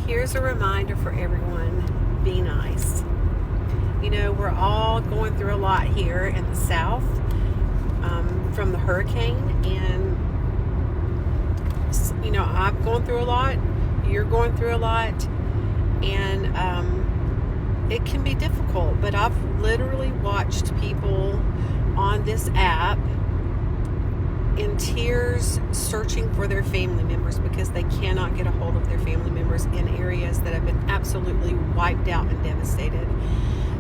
here's a reminder for everyone: be nice. You know, we're all going through a lot here in the South from the hurricane, and you know, I'm going through a lot, you're going through a lot, and it can be difficult. But I've literally watched people on this app in tears searching for their family members because they cannot get a hold of their family members in areas that have been absolutely wiped out and devastated.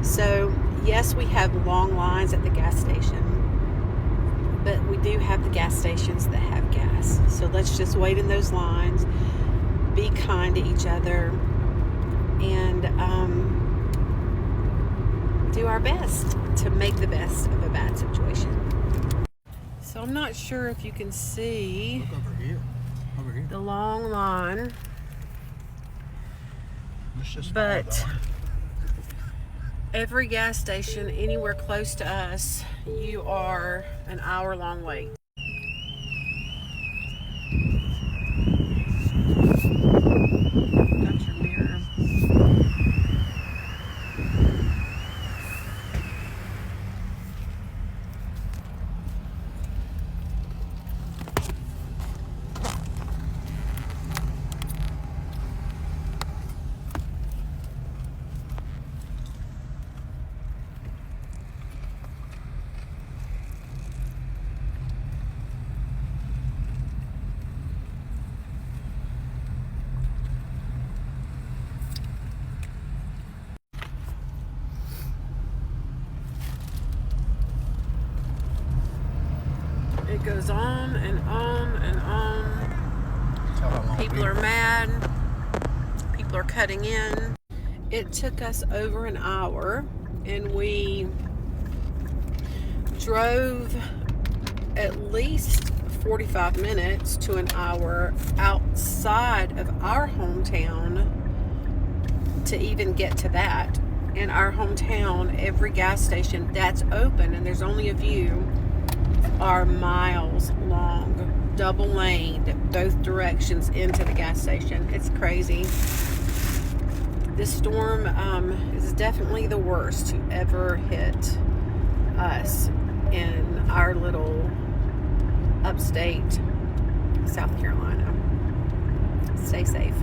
So yes, we have long lines at the gas station, but we do have the gas stations that have gas. So let's just wait in those lines, be kind to each other, and do our best to make the best of a bad situation. So I'm not sure if you can see Look over here. the long line, Let's just but every gas station anywhere close to us, you are an hour-long wait. Got your mirror. It goes on and on and on. People are mad. People are cutting in. It took us over an hour, and we drove at least 45 minutes to an hour outside of our hometown to even get to that. In our hometown, every gas station that's open, and there's only a few, are miles long, double laned, both directions into the gas station. It's crazy. This storm is definitely the worst to ever hit us in our little upstate South Carolina. Stay safe.